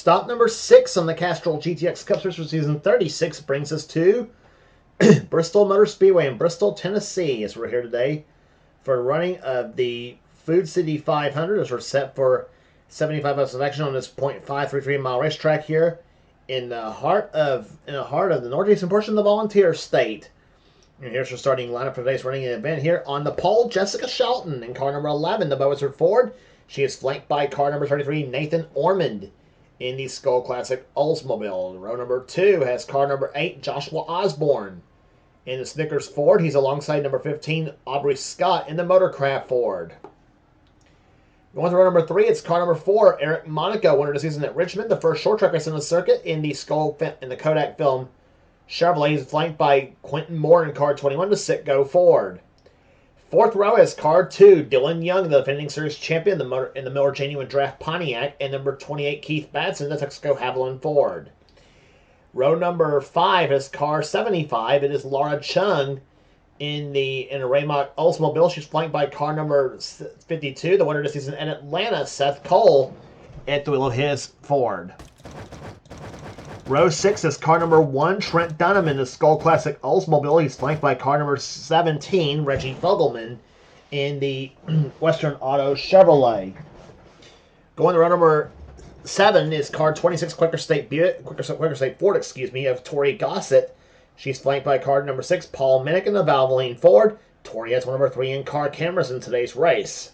stop number 6 on the Castrol GTX Cup Series for Season 36 brings us to Bristol Motor Speedway in Bristol, Tennessee, as we're here today for running of the Food City 500, as we're set for 75 miles of action on this .533 mile racetrack here in the heart of the northeastern portion of the Volunteer State. And here's your starting lineup for today's running event here. On the pole, Jessica Shelton in car number 11, the Bowisford Ford. She is flanked by car number 33, Nathan Ormond in the Skull Classic Oldsmobile. Row number 2 has car number 8, Joshua Osborne in the Snickers Ford. He's alongside number 15, Aubrey Scott in the Motorcraft Ford. Going to row number 3, it's car number 4, Eric Monaco, winner of the season at Richmond, the first short track race on the circuit in the Kodak film Chevrolet. He's flanked by Quentin Moore in car 21, the Citgo Ford. Fourth row is car 2, Dylan Young, the defending series champion in the Miller Genuine Draft Pontiac, and number 28, Keith Batson, the Texaco Haviland Ford. Row number 5 is car 75. It is Laura Chung in a Raymont Oldsmobile. She's flanked by car number 52, the winner this season in Atlanta, Seth Cole, at the wheel of his Ford. Row 6 is car number 1, Trent Dunham in the Skull Classic Oldsmobile. He's flanked by car number 17, Reggie Fogelman in the Western Auto Chevrolet. Going to row number 7 is car 26, Quaker State Ford, of Tori Gossett. She's flanked by car number 6, Paul Minnick in the Valvoline Ford. Tori has one number 3 in-car cameras in today's race.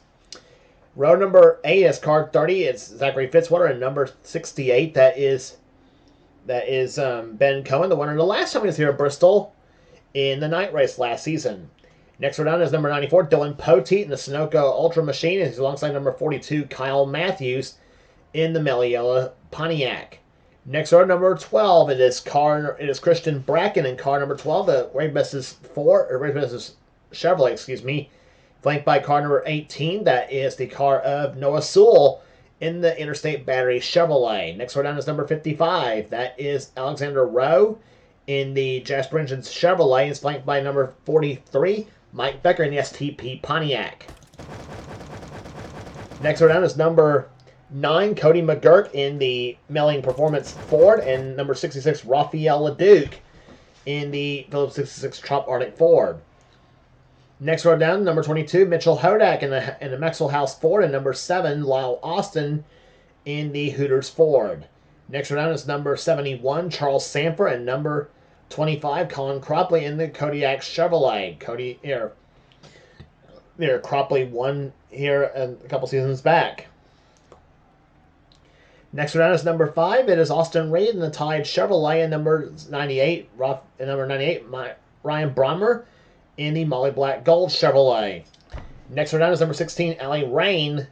Row number 8 is car 30. It's Zachary Fitzwater, and number 68, that is Ben Cohen, the winner the last time he was here at Bristol in the night race last season. Next row down is number 94, Dylan Poteet in the Sunoco Ultra Machine. He's alongside number 42, Kyle Matthews in the Meliella Pontiac. Next row, number 12, it is Christian Bracken in car number 12, the Ray Buses Chevrolet, flanked by car number 18. That is the car of Noah Sewell in the Interstate Battery Chevrolet. Next row down is number 55. That is Alexander Rowe in the Jasper Engines Chevrolet. It's flanked by number 43, Mike Becker in the STP Pontiac. Next row down is number 9, Cody McGurk in the Melling Performance Ford, and number 66, Raphael LeDuc in the Phillips 66 Trop Arctic Ford. Next row down, number 22, Mitchell Hodak in the Maxwell House Ford, and number 7, Lyle Austin in the Hooters Ford. Next row down is number 71, Charles Sanford, and number 25, Colin Cropley in the Kodiak Chevrolet. Cropley won here a couple seasons back. Next round is number 5. It is Austin Reed in the Tide Chevrolet, and number 98, Ryan Brommer in the Molly Black Gold Chevrolet. Next round is number 16, Ali Liara,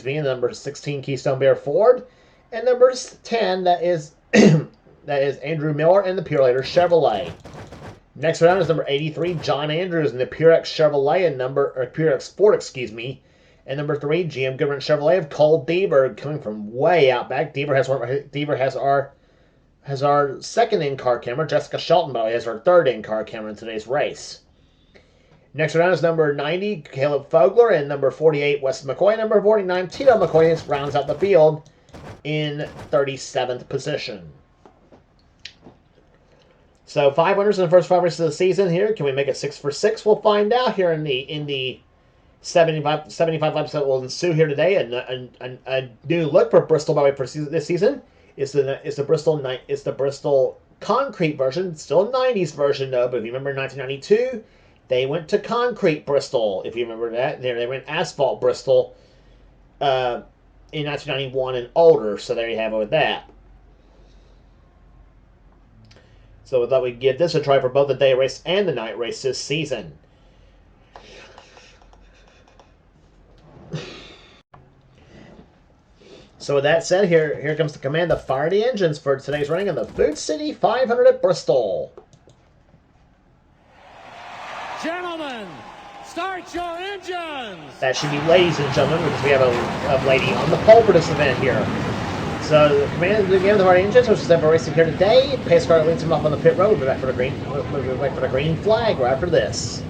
in the number 16 Keystone Bear Ford, and number 10 that is Andrew Miller in the Purelator Chevrolet. Next round is number 83, John Andrews in the Purex Chevrolet and Purex Ford, and number 3, GM Goodrich Chevrolet of Cole Deaver, coming from way out back. Deaver has our second in-car camera. Jessica Shelton, by the way, has our third in-car camera in today's race. Next round is number 90, Caleb Fogler, and number 48, Wes McCoy. Number 49, Tito McCoy, rounds out the field in 37th position. So 5 winners in the first 5 races of the season here. Can we make it 6 for 6? We'll find out here in the 75 laps that will ensue here today. A new look for Bristol by the way for this season is the Bristol concrete version. Still a 90s version though, but if you remember 1992, they went to concrete Bristol. If you remember that, they went asphalt Bristol in 1991 and older. So there you have it with that. So we thought we'd give this a try for both the day race and the night race this season. So with that said, here comes the command to fire the engines for today's running on the Food City 500 at Bristol. Gentlemen, start your engines! That should be ladies and gentlemen, because we have a lady on the pole for this event here. So the command to begin with our engines, which is that we're racing here today. Pace car leads him off on the pit road. We'll be back for the green flag right after this.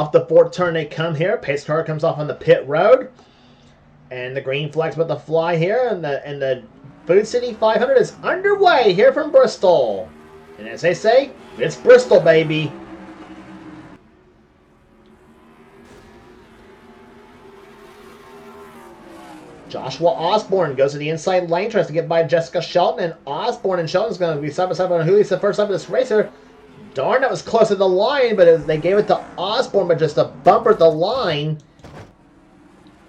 off the fourth turn they come here. Pace car comes off on the pit road. And the green flag's about to fly here. And the Food City 500 is underway here from Bristol. And as they say, it's Bristol, baby. Joshua Osborne goes to the inside lane, tries to get by Jessica Shelton, and Osborne and Shelton's going to be side by side on who's the first time of this race here. Darn, that was close to the line, but they gave it to Osborne, but just a bumper at the line.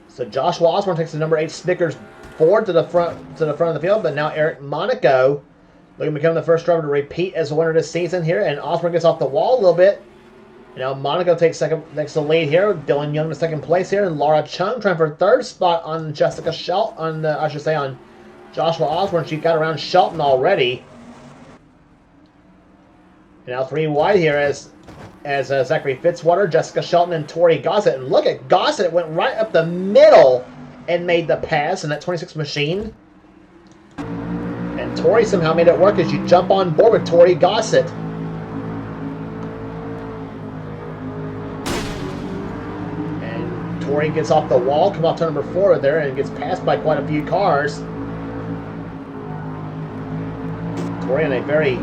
So Joshua Osborne takes the number 8 Snickers forward to the front of the field, but now Eric Monaco looking to become the first driver to repeat as a winner this season here, and Osborne gets off the wall a little bit. Now Monaco takes the lead here. Dylan Young in second place here, and Laura Chung trying for third spot on Jessica Shelton. On Joshua Osborne. She got around Shelton already. And now 3 wide here as Zachary Fitzwater, Jessica Shelton, and Tori Gossett. And look at Gossett, it went right up the middle and made the pass in that 26 machine. And Tori somehow made it work as you jump on board with Tori Gossett. Tori gets off the wall, come off turn number 4 there, and gets passed by quite a few cars. Tori in a very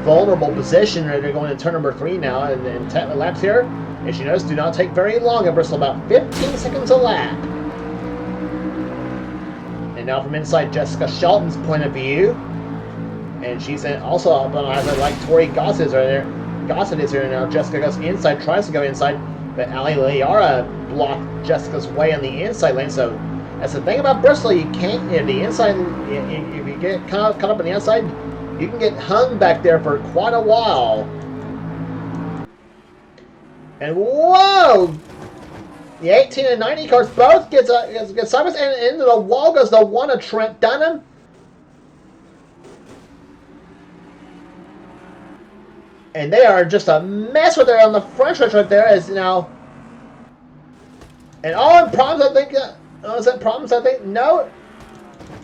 vulnerable position. They're going to turn number 3 now, and 10 laps here. As you notice, do not take very long at Bristol, about 15 seconds a lap. And now from inside Jessica Shelton's point of view, and she's also up on either like Tori Gossett is right there. Gossett is here now. Jessica goes inside, tries to go inside, but Ali Liara blocked Jessica's way on the inside lane. So that's the thing about Bristol. You can't, the inside, if you get caught up on the outside, you can get hung back there for quite a while. And whoa! The 18 and 90 cars both get sideways, and into the wall goes the one of Trent Dunham. And they are just a mess with there on the front stretch right there, as now. And all in problems, I think. Is that problems? I think no.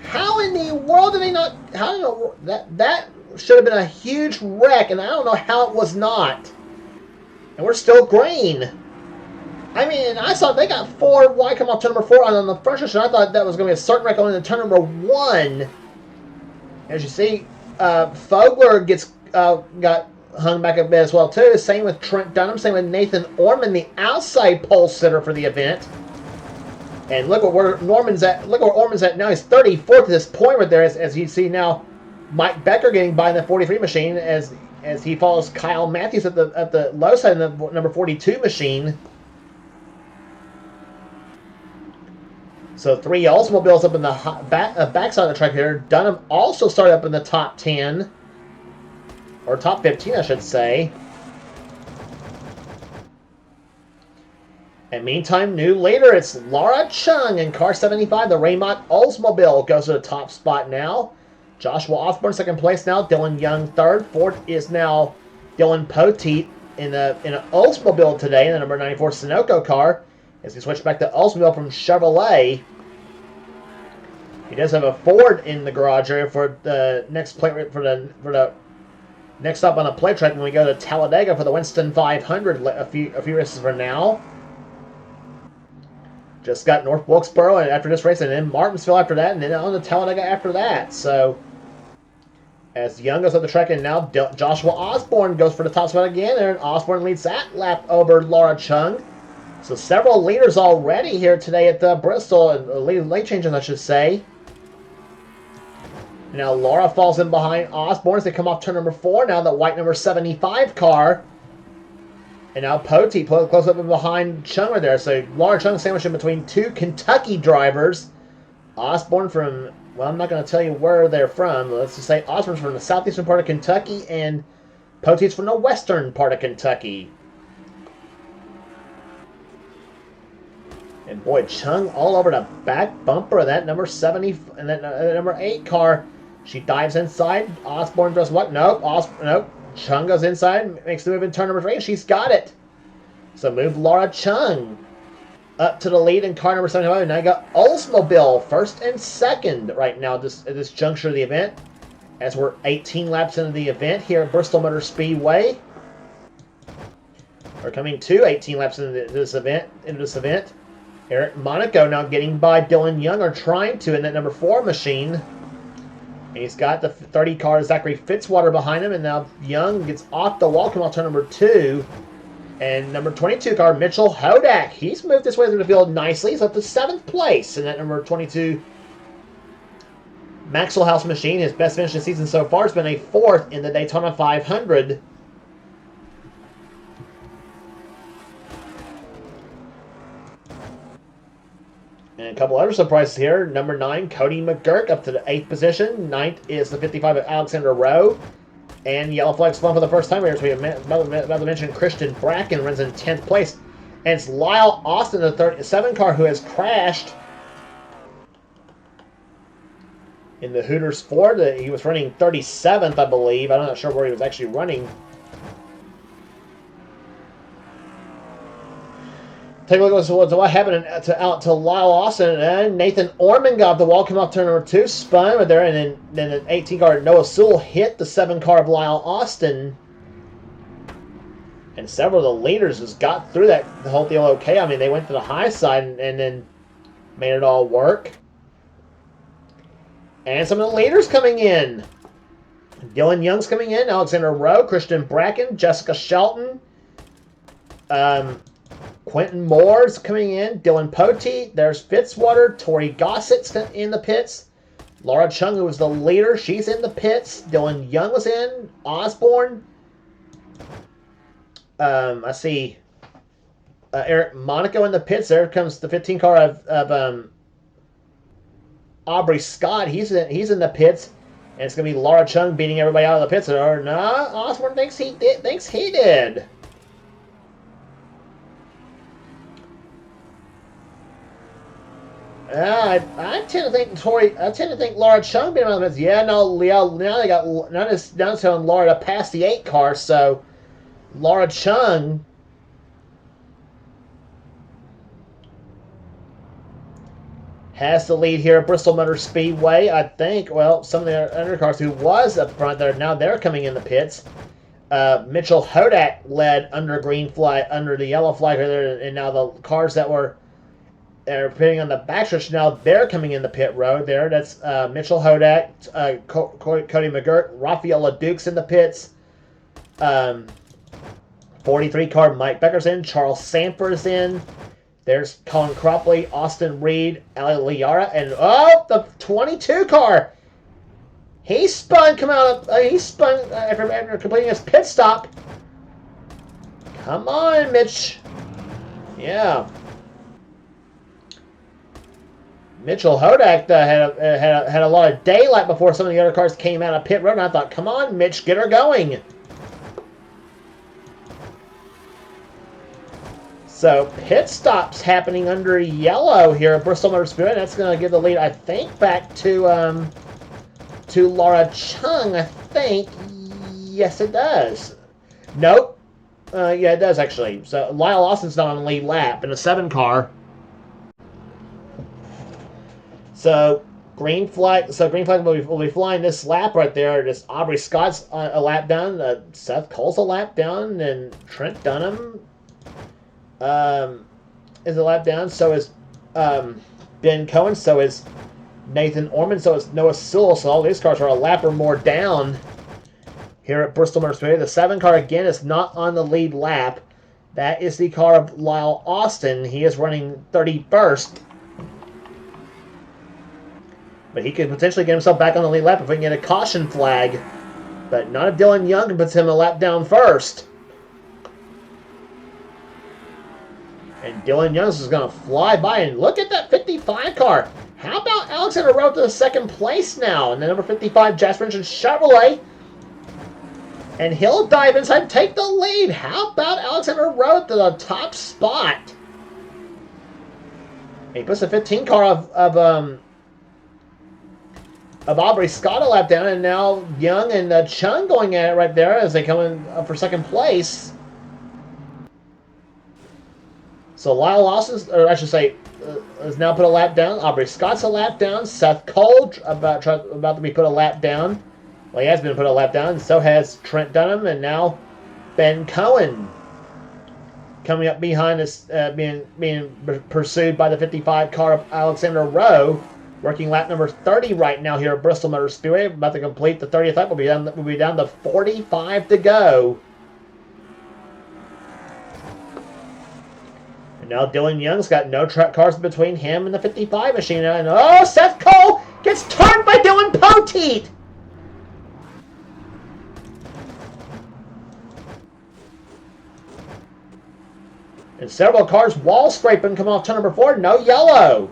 How in the world did they not? How do you know that should have been a huge wreck, and I don't know how it was not. And we're still green. I mean, I saw they got 4 wide come off turn number 4 on the front stretch, and I thought that was going to be a certain wreck on the turn number 1. As you see, Fogler got hung back a bit as well too. Same with Trent Dunham. Same with Nathan Orman, the outside pole sitter for the event. And look where Norman's at. Look where Orman's at now. He's 34th at this point right there. As you see now, Mike Becker getting by in the 43 machine as he follows Kyle Matthews at the low side in the number 42 machine. So 3 Oldsmobiles up in the backside of the track here. Dunham also started up in the top 10. Or top 15, I should say. And meantime, new leader, it's Laura Chung in car 75. The Raymont Oldsmobile goes to the top spot now. Joshua Osborne second place now. Dylan Young third. Fourth is now Dylan Poteet in an Oldsmobile today in the number 94 Sunoco car. As he switched back to Oldsmobile from Chevrolet. He does have a Ford in the garage area for the next plate for the next up on the plate track when we go to Talladega for the Winston 500 a few races from now. Just got North Wilkesboro after this race, and then Martinsville after that, and then on to Talladega after that. So, as Young goes up the track, and now Joshua Osborne goes for the top spot again, and Osborne leads that lap over Laura Chung. So several leaders already here today at Bristol, and late changes I should say. Now Laura falls in behind Osborne as they come off turn number 4. Now the white number 75 car. And now Poteet close up and behind Chung right there. So Laura Chung sandwiched in between 2 Kentucky drivers. Osborne from, well, I'm not going to tell you where they're from. Let's just say Osborne's from the southeastern part of Kentucky and Poteet's from the western part of Kentucky. And boy, Chung all over the back bumper of that number 70 and that number 8 car. She dives inside. Osborne does what? Nope. Nope. Chung goes inside, makes the move in turn number 3, and she's got it. So move Laura Chung up to the lead in car number 75. And now you got Oldsmobile first and second right now at this juncture of the event. As we're 18 laps into the event here at Bristol Motor Speedway. We're coming to 18 laps into this event. Eric Monaco now getting by Dylan Young, or trying to, in that number 4 machine. And he's got the 30 car Zachary Fitzwater behind him, and now Young gets off the wall, coming off turn number 2. And number 22 car, Mitchell Hodak, he's moved his way through the field nicely. He's up to 7th place in that number 22 Maxwell House machine. His best finish this season so far has been a 4th in the Daytona 500. And a couple other surprises here. Number 9, Cody McGurk, up to the 8th position. 9th is the 55 of Alexander Rowe. And yellow flag's flown for the first time here. So we have about to mention Christian Bracken runs in 10th place. And it's Lyle Austin, the 37 car, who has crashed in the Hooters Ford. He was running 37th, I believe. I'm not sure where he was actually running. Take a look at what happened to Lyle Austin. And Nathan Orman got the wall, come off turn number 2, spun right there, and then an 18 car Noah Sewell hit the 7 car of Lyle Austin. And several of the leaders just got through the whole deal okay. I mean, they went to the high side and then made it all work. And some of the leaders coming in. Dylan Young's coming in, Alexander Rowe, Christian Bracken, Jessica Shelton, Quentin Moore's coming in, Dylan Poteet, there's Fitzwater, Tori Gossett's in the pits, Laura Chung, who was the leader, she's in the pits, Dylan Young was in, Osborne, I see Eric Monaco in the pits. There comes the 15 car of Aubrey Scott, he's in the pits, and it's going to be Laura Chung beating everybody out of the pits, or nah, Osborne thinks he did. I tend to think Laura Chung being on the pits. Yeah, no, now it's telling Laura to pass the 8 car, so Laura Chung has the lead here at Bristol Motor Speedway. I think, well, some of the undercars who was up front there, now they're coming in the pits. Mitchell Hodak led under the yellow flag there, and now the cars that were pitting on the backstretch, now they're coming in the pit road there. That's Mitchell Hodak, Cody McGirt, Rafael LeDuc's in the pits. 43 car Mike Becker's in, Charles Sanford's in. There's Colin Cropley, Austin Reed, Ali Liara, and the 22 car. He spun after completing his pit stop. Come on, Mitch. Yeah. Mitchell Hodak had a lot of daylight before some of the other cars came out of pit road, and I thought, come on, Mitch, get her going. So pit stops happening under yellow here at Bristol Motor Speedway. That's going to give the lead, I think, back to Laura Chung. I think, yes, it does. Nope. Yeah, it does actually. So Lyle Austin's not on the lead lap in a 7 car. So green flag will be flying this lap right there. Just Aubrey Scott's a lap down. Seth Cole's a lap down, and Trent Dunham is a lap down. So is Ben Cohen. So is Nathan Orman. So is Noah Sewell. So all these cars are a lap or more down here at Bristol Motor Speedway. The 7 car again is not on the lead lap. That is the car of Lyle Austin. He is running 31st. But he could potentially get himself back on the lead lap if we can get a caution flag. But not if Dylan Young puts him a lap down first. And Dylan Young is going to fly by. And look at that 55 car. How about Alexander Rowe to the 2nd place now? And the number 55 Jasper Engine Chevrolet. And he'll dive inside and take the lead. How about Alexander Rowe to the top spot? He puts the 15 car of Aubrey Scott a lap down, and now Young and Chung going at it right there as they come in for 2nd place. So Lyle Austin, or I should say, has now put a lap down. Aubrey Scott's a lap down. Seth Cole about to be put a lap down. Well, he has been put a lap down, and so has Trent Dunham, and now Ben Cohen. coming up behind us, being pursued by the 55 car of Alexander Rowe, working lap number 30 right now here at Bristol Motor Speedway. About to complete the 30th lap. We'll be down to 45 to go. And now Dylan Young's got no track cars between him and the 55 machine. And oh, Seth Cole gets turned by Dylan Poteet. And several cars wall scraping come off turn number 4. No yellow.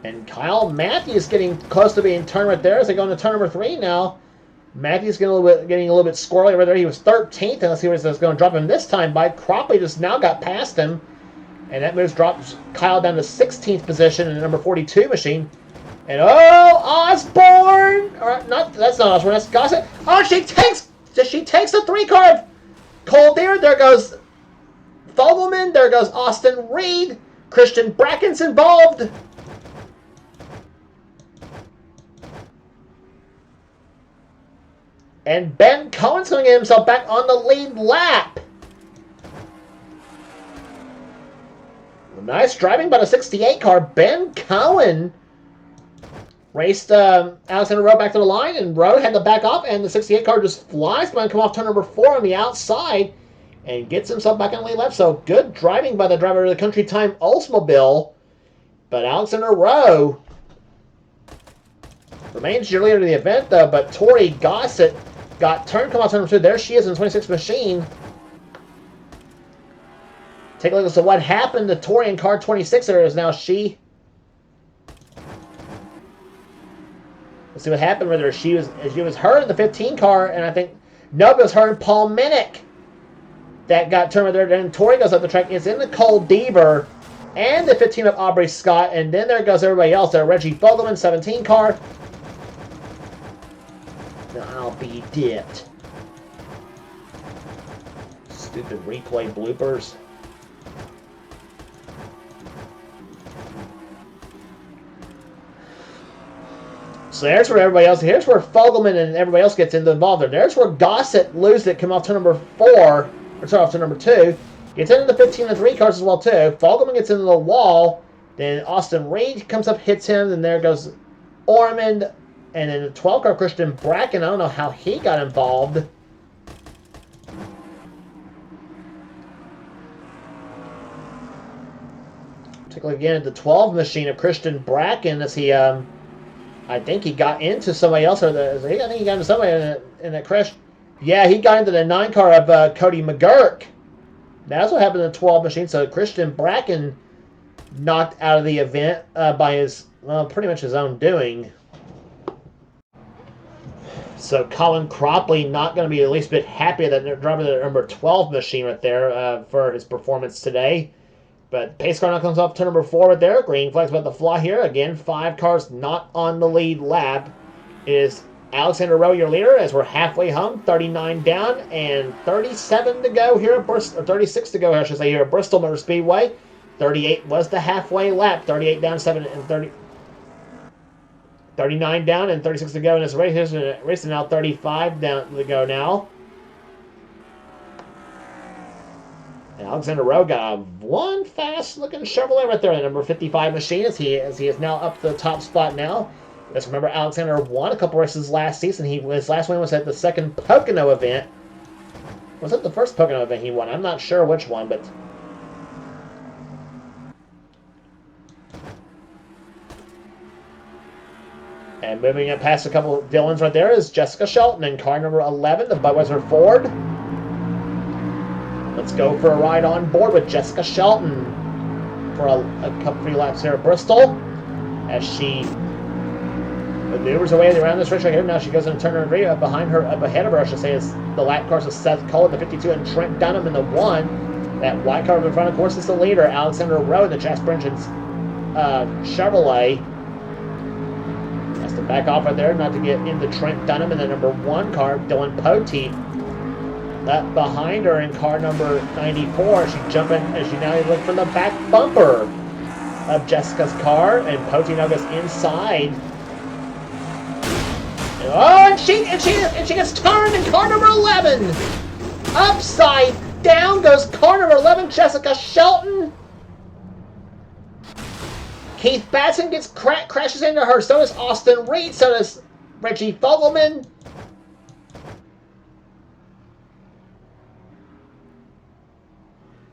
And Kyle Matthews getting close to being turned right there as they go into turn number 3 now. Matthews getting a little bit squirrely right there. He was 13th, and let's see what's going to drop him this time by. Cropley just now got past him, and that drops Kyle down to 16th position in the number 42 machine. And oh, Osborne! Or not, that's not Osborne. That's Gossett. Oh, she takes the 3 car of Cole there. There goes Fogelman. There goes Austin Reed. Christian Bracken's involved. And Ben Cohen's going to get himself back on the lead lap. Nice driving by the 68 car. Ben Cohen raced Alexander Rowe back to the line, and Rowe had to back off, and the 68 car just flies by and come off turn number 4 on the outside and gets himself back on the lead lap. So good driving by the driver of the Country Time Oldsmobile. But Alexander Rowe remains your leader of the event, though. But Tori Gossett got turned, come off turn number 2. There she is in the 26th machine. Take a look at what happened to Tori in car 26. There is now she. Let's see what happened with her. She was her in the 15 car, and I think no, it was her and Paul Minnick that got turned with her. Then Tori goes up the track. It's in the Cole Deaver and the 15 of Aubrey Scott, and then there goes everybody else. There, Reggie Fogelman, 17 car. I'll be dipped. Stupid replay bloopers. So there's where everybody else. Here's where Fogelman and everybody else gets involved. There's where Gossett loses it. Come off to number 4, or sorry, off to number 2. Gets into the 15 and 3 cars as well too. Fogelman gets into the wall. Then Austin Reed comes up, hits him. Then there goes Ormond. And then the 12 car Christian Bracken, I don't know how he got involved. Take a look again at the 12 machine of Christian Bracken as he, I think he got into somebody else. I think he got into somebody in that crash. Yeah, he got into the 9 car of Cody McGurk. That's what happened to the 12 machine. So Christian Bracken knocked out of the event by his, well, pretty much his own doing. So Colin Cropley not going to be at least a bit happy that they're driving the number 12 machine right there for his performance today. But pace car now comes off to number 4 right there. Green flag's about to fly here. Again, 5 cars not on the lead lap. It is Alexander Rowe, your leader, as we're halfway home. 39 down and 37 to go here at Bristol, or 36 to go, I should say, here at Bristol Motor Speedway. 38 was the halfway lap. 38 down, 7 and 30. 39 down and 36 to go in this race. Here's a race now 35 down to go now. And Alexander Rowe got one fast-looking Chevrolet right there, the number 55 machine, as he is now up to the top spot now. Let's remember Alexander won a couple races last season. His last win was at the second Pocono event. Was it the first Pocono event he won? I'm not sure which one, but... And moving up past a couple of Dylans right there is Jessica Shelton in car number 11, the Budweiser Ford. Let's go for a ride on board with Jessica Shelton for a couple few laps here at Bristol as she maneuvers away around this race right here. Now she goes into turn number 3. Up ahead of her, I should say, is the lap cars of Seth Cole in the 52 and Trent Dunham in the 1. That white car in front, of course, is the leader, Alexander Rowe, the Jasper Engines Chevrolet. Has to back off right there, not to get into Trent Dunham in the number 1 car, Dylan Poteet. Up behind her in car number 94, she's jumping as she now looks for the back bumper of Jessica's car, and Poteet now goes inside. Oh, and she gets turned in car number 11. Upside down goes car number 11, Jessica Shelton. Keith Batson crashes into her. So does Austin Reed. So does Reggie Fogelman.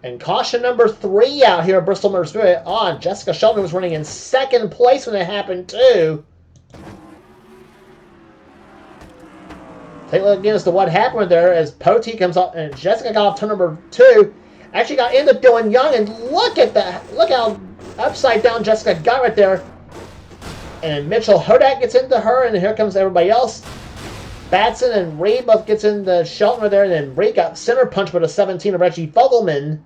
And caution number 3 out here at Bristol Motor Speedway on. Jessica Shelton was running in 2nd place when it happened too. Take a look again as to what happened there as Poti comes off and Jessica got off turn number 2. Actually got into Dylan Young, and look at that. Look how upside down Jessica got right there. And Mitchell Hodak gets into her, and here comes everybody else. Batson and Reed both gets into Shelton right there, and then Reed got center punch with a 17 of Reggie Fogelman.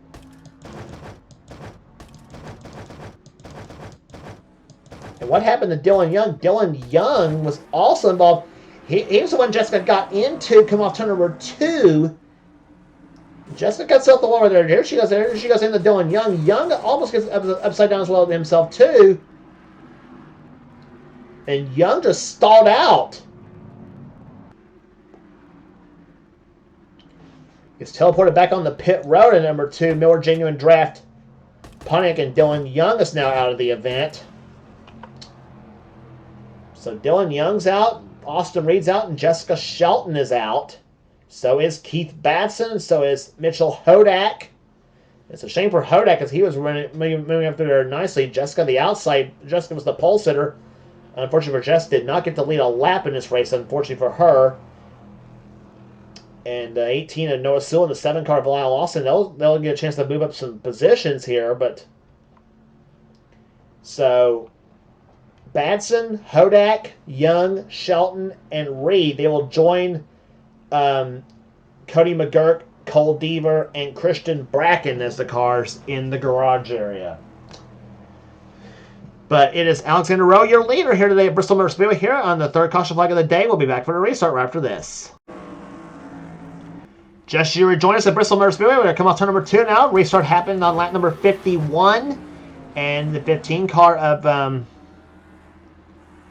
And what happened to Dylan Young? Dylan Young was also involved. He was the one Jessica got into, come off turn number 2. Jessica cuts out the wall right there. Here she goes into Dylan Young. Young almost gets upside down as well himself too. And Young just stalled out. Gets teleported back on the pit road at number 2. Miller Genuine Draft. Pontiac and Dylan Young is now out of the event. So Dylan Young's out. Austin Reed's out. And Jessica Shelton is out. So is Keith Batson. So is Mitchell Hodak. It's a shame for Hodak because he was moving up there nicely. Jessica, the outside. Jessica was the pole sitter. Unfortunately for Jess, did not get to lead a lap in this race, unfortunately for her. And 18 of Noah Sewell in the 7 car of Lyle Lawson. They'll get a chance to move up some positions here. But so Batson, Hodak, Young, Shelton, and Reed, they will join Cody McGurk, Cole Deaver, and Christian Bracken as the cars in the garage area. But it is Alexander Rowe, your leader here today at Bristol Motor Speedway here on the 3rd caution flag of the day. We'll be back for the restart right after this. Just you rejoin us at Bristol Motor Speedway. We're going to come off turn number 2 now. Restart happened on lap number 51. And the 15 car of...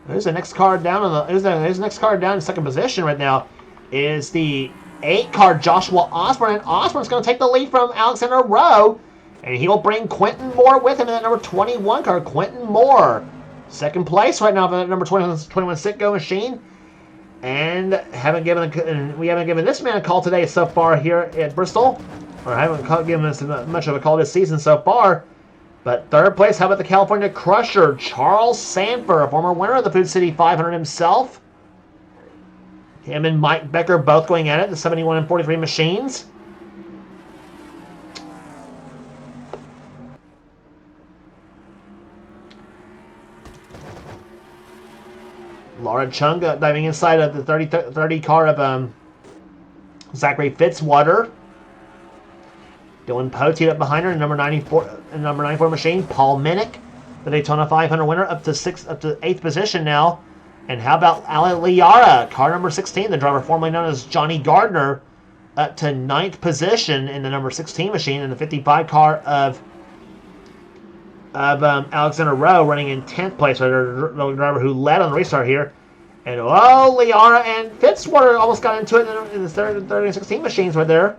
there's the next car down on the... There's the next car down in 2nd position right now. Is the 8 car Joshua Osborne. And Osborne's going to take the lead from Alexander Rowe. And he will bring Quentin Moore with him in that number 21 car. Quentin Moore. 2nd place right now for that number 21 Sitco machine. And we haven't given this man a call today so far here at Bristol. Or haven't given us much of a call this season so far. But 3rd place, how about the California Crusher? Charles Sanford, a former winner of the Food City 500 himself. Him and Mike Becker both going at it, the 71 and 43 machines. Laura Chung diving inside of the 30 car of Zachary Fitzwater. Dylan Poe teed up behind her in number 94 machine. Paul Minnick, the Daytona 500 winner, up to 8th position now. And how about Ali Liara, car number 16, the driver formerly known as Johnny Gardner, up to 9th position in the number 16 machine in the 55 car of Alexander Rowe, running in 10th place, the driver who led on the restart here. And Liara and Fitzwater almost got into it in the 30 and 16 machines right there.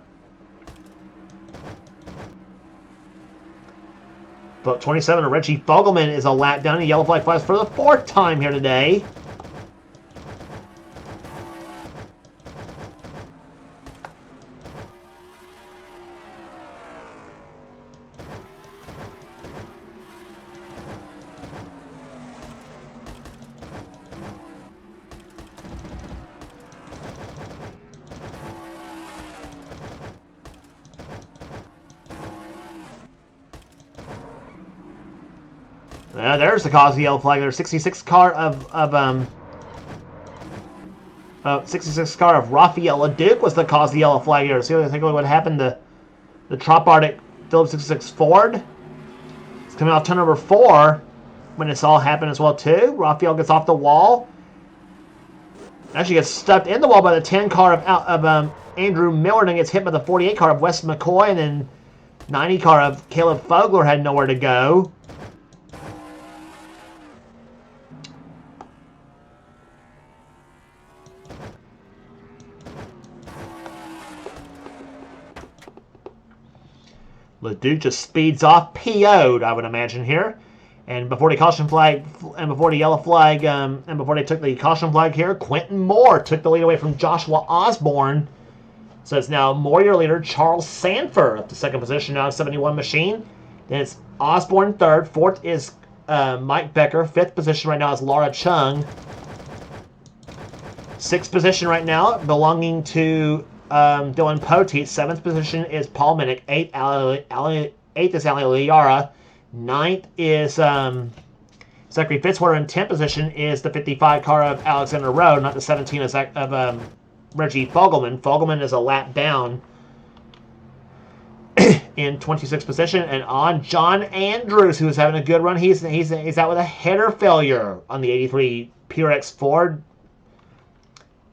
But 27 of Reggie Fogelman is a lap down in yellow flag flies for the 4th time here today. There's the cause of the yellow flag. There's 66 car of 66 car of Raphael LeDuc was the cause of the yellow flag here. So take a look what happened to the Trop Arctic Phillips 66 Ford. It's coming off turn number 4 when this all happened as well too. Raphael gets off the wall. Actually gets stuck in the wall by the 10 car of Andrew Miller, and gets hit by the 48 car of Wes McCoy, and then 90 car of Caleb Fogler had nowhere to go. Leduc just speeds off, PO'd, I would imagine here. And before the caution flag, and before the yellow flag, and before they took the caution flag here, Quentin Moore took the lead away from Joshua Osborne. So it's now Moore your leader, Charles Sanford up to second position now, 71 machine. Then it's Osborne third. Fourth is Mike Becker. Fifth position right now is Laura Chung. Sixth position right now belonging to Dylan Poteet. Seventh position is Paul Minnick. Eighth is Ali Liara. Ninth is Zachary Fitzwater. In 10th position is the 55 car of Alexander Rowe, not the 17 of Reggie Fogelman. Fogelman is a lap down in 26th position. And on John Andrews, who is having a good run. He's out with a header failure on the 83 PRX Ford.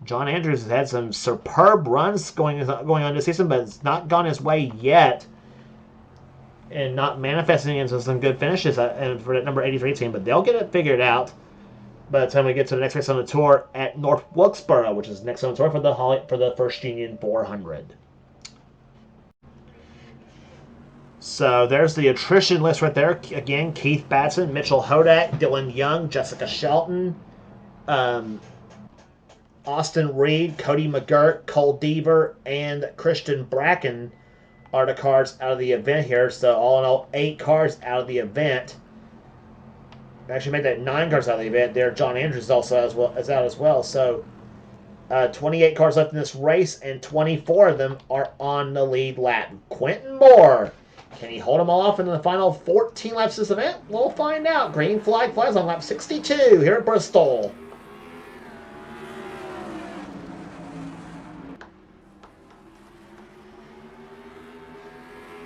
John Andrews has had some superb runs going on this season, but it's not gone his way yet. And not manifesting into some good finishes for that number 83 team, but they'll get it figured out by the time we get to the next race on the tour at North Wilkesboro, which is next on the tour for the First Union 400. So there's the attrition list right there. Again, Keith Batson, Mitchell Hodak, Dylan Young, Jessica Shelton, Austin Reed, Cody McGirt, Cole Deaver, and Christian Bracken are the cars out of the event here. So all in all, 8 cars out of the event. Actually made that 9 cars out of the event there. John Andrews also is out as well. So 28 cars left in this race, and 24 of them are on the lead lap. Quentin Moore, can he hold them all off in the final 14 laps of this event? We'll find out. Green flag flies on lap 62 here at Bristol.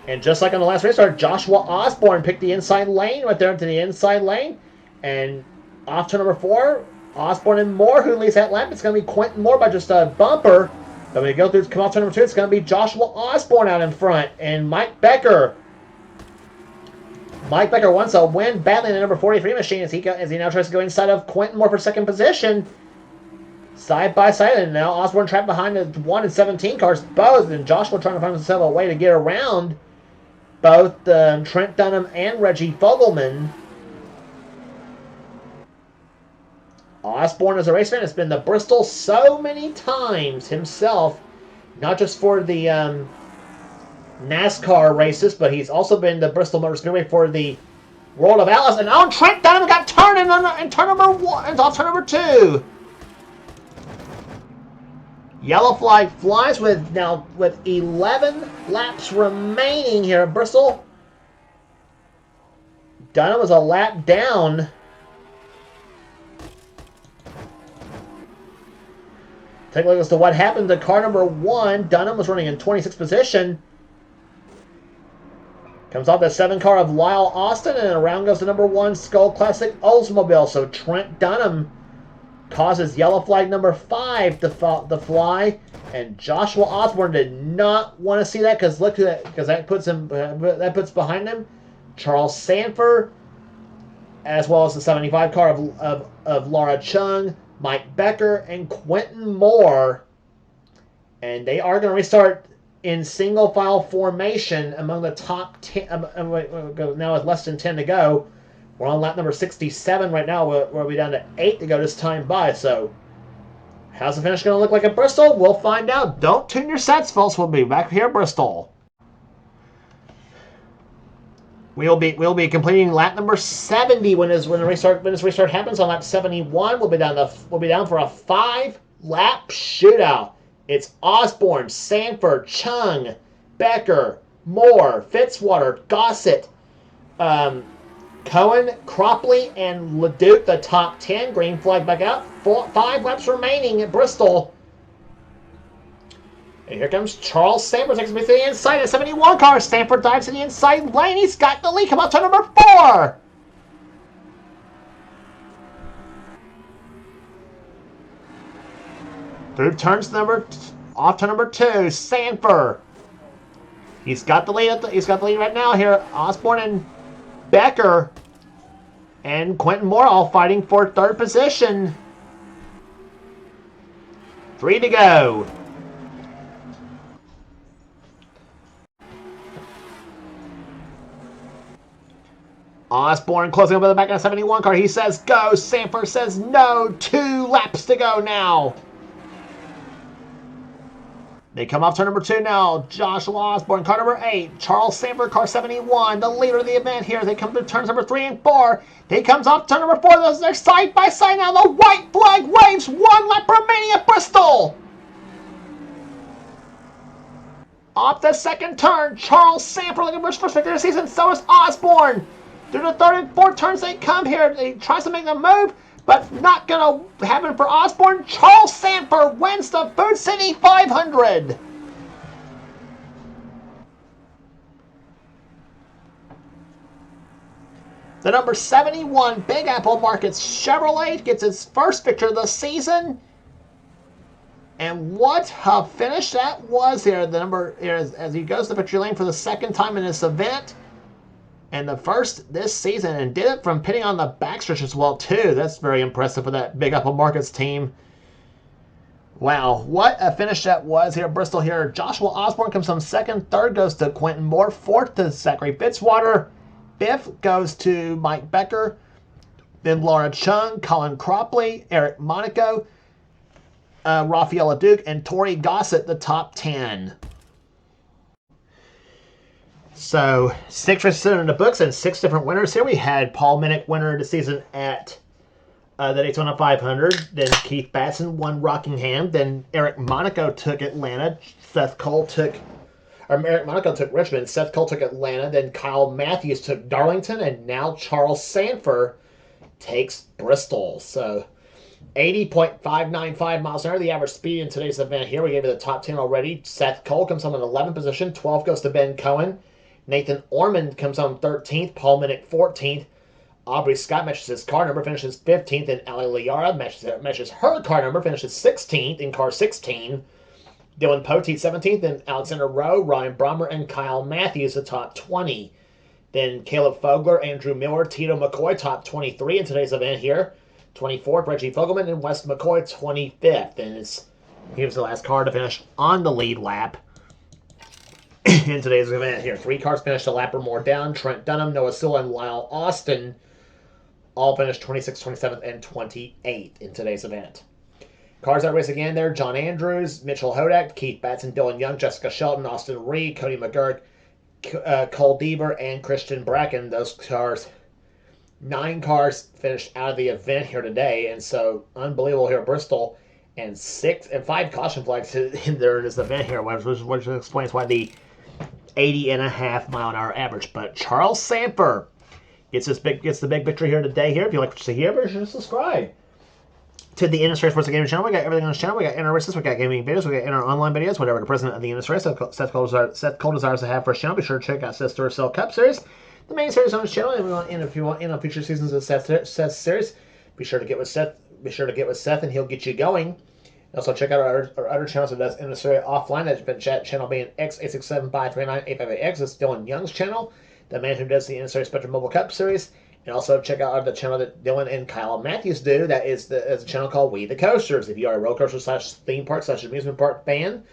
And just like on the last race start, Joshua Osborne picked the inside lane right there into the inside lane. And off to number 4, Osborne and Moore, who leads that lap. It's going to be Quentin Moore by just a bumper. But when we go through, come off to number 2, it's going to be Joshua Osborne out in front. And Mike Becker. Mike Becker wants a win badly in the number 43 machine as he now tries to go inside of Quentin Moore for second position. Side by side, and now Osborne trapped behind the 1 and 17 cars both. And Joshua trying to find himself a way to get around both Trent Dunham and Reggie Fogelman. Osborne, as a race fan, has been to Bristol so many times himself, not just for the NASCAR races, but he's also been to Bristol Motor Speedway for the World of Atlas. And now Trent Dunham got turned in turn number 1 and off turn number 2. Yellow flag flies with 11 laps remaining here at Bristol. Dunham was a lap down. Take a look as to what happened to car number 1. Dunham was running in 26th position. Comes off the 7 car of Lyle Austin, and around goes the number 1 Skull Classic Oldsmobile. So Trent Dunham causes yellow flag number 5 to fly, and Joshua Osborne did not want to see that because look at that, because that puts behind him Charles Sanford, as well as the 75 car of Laura Chung, Mike Becker, and Quentin Moore, and they are going to restart in single file formation among the top 10. Now with less than 10 to go. We're on lap number 67 right now. We'll be down to 8 to go this time by. So, how's the finish going to look like at Bristol? We'll find out. Don't tune your sets, folks. We'll be back here at Bristol. We'll be completing lap number 70 when this restart happens on lap 71. We'll be down for a 5-lap shootout. It's Osborne, Sanford, Chung, Becker, Moore, Fitzwater, Gossett, Cohen, Cropley, and Leduc, the top 10. Green flag back out. 5 laps remaining at Bristol. And here comes Charles Sanford, takes me to the inside at 71 car. Sanford dives to the inside lane. He's got the lead. Come out to number 4. Through turns off to number 2, Sanford. He's got the lead. He's got the lead right now here. Osborne and Becker and Quentin Moore all fighting for 3rd position. 3 to go. Osborne closing up at the back of the 71 car. He says go. Sanford says no. 2 laps to go now. They come off turn number 2 now. Joshua Osborne, car number 8. Charles Sanford, car 71, the leader of the event here. They come to turns number 3 and 4. He comes off turn number 4. They're side by side now. The white flag waves. 1 lap remaining at Bristol. Off the second turn, Charles Sanford looking for his first victory of the season. So is Osborne. Through the third and fourth turns they come here. He tries to make a move, but not going to happen for Osborne. Charles Sanford wins the Food City 500. The number 71 Big Apple Markets Chevrolet gets its first victory of the season. And what a finish that was here. The number here as he goes to victory lane for the second time in this event. And the first this season, and did it from pitting on the backstretch as well, too. That's very impressive for that Big Apple Markets team. Wow, what a finish that was here at Bristol here. Joshua Osborne comes on second. Third goes to Quentin Moore. Fourth to Zachary Fitzwater. Fifth goes to Mike Becker. Then Laura Chung, Colin Cropley, Eric Monaco, Rafaela Duke, and Tori Gossett, the top 10. So, 6 races in the books and 6 different winners here. We had Paul Minnick, winner of the season at the Daytona 500. Then Keith Batson won Rockingham. Then Eric Monaco took Atlanta. Eric Monaco took Richmond. Seth Cole took Atlanta. Then Kyle Matthews took Darlington. And now Charles Sanford takes Bristol. So, 80.595 miles an hour, the average speed in today's event here. We gave you the top 10 already. Seth Cole comes home in 11th position. 12 goes to Ben Cohen. Nathan Ormond comes home 13th. Paul Minnick 14th. Aubrey Scott matches his car number, finishes 15th. And Ali Liara matches her car number, finishes 16th in car 16. Dylan Poteet 17th. And Alexander Rowe, Ryan Brommer, and Kyle Matthews the top 20. Then Caleb Fogler, Andrew Miller, Tito McCoy top 23 in today's event here. 24th, Reggie Fogelman, and Wes McCoy, 25th. And he was the last car to finish on the lead lap in today's event here. 3 cars finished a lap or more down. Trent Dunham, Noah Sewell, and Lyle Austin all finished 26th, 27th, and 28th in today's event. Cars that race again there: John Andrews, Mitchell Hodak, Keith Batson, Dylan Young, Jessica Shelton, Austin Reed, Cody McGurk, Cole Deaver, and Christian Bracken. Those cars, 9 cars finished out of the event here today, and so unbelievable here at Bristol. And 5 caution flags in there in this event here, which explains why the 80.5 mile an hour average. But Charles Sanford gets the big victory here today. Here, if you like what you see here, be sure to subscribe to the NNSCRA Sports Gaming channel. We got everything on this channel. We got inner races, we got gaming videos, we got inner online videos, whatever the president of the NNSCRA, Seth Cole desires to have for his channel. Be sure to check out Seth's Duracell Cup Series, the main series on his channel. And if you want in on future seasons of Seth's series, be sure to get with Seth. And he'll get you going. Also check out our other channels that does NNSCRA offline. That's been channel being X86753985X. It's Dylan Young's channel, the man who does the NNSCRA Spectrum Mobile Cup Series. And also check out the channel that Dylan and Kyle Matthews do. That is a channel called We the Coasters. If you are a roller coaster / theme park / amusement park fan,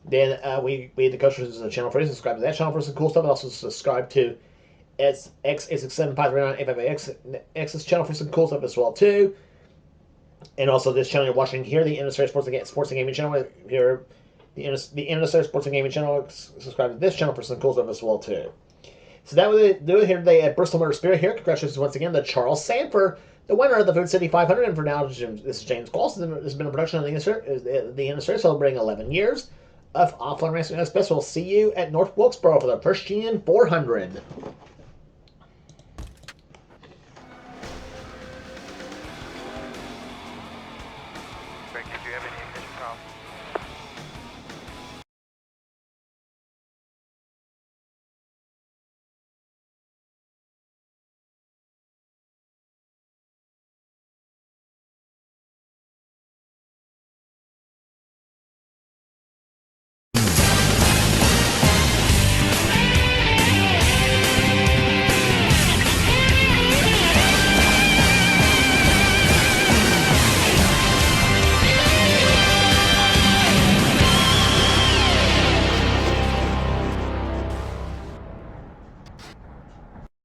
then We the Coasters is a channel for you. Subscribe to that channel for some cool stuff. And also subscribe to X86753985X's channel for some cool stuff as well too. And also this channel you're watching here, the NNSCRA Sports and Gaming channel here, the NNSCRA Sports and Gaming channel. Subscribe to this channel for some cool stuff as well too. So that will do it here today at Bristol Motor Speedway here. Congratulations once again to Charles Sanford, the winner of the Food City 500. And for now, this is James Clausen. This has been a production of the NNSCRA celebrating 11 years of offline racing. Best. We'll see you at North Wilkesboro for the First Gen 400. Greg, did you have any initial comments?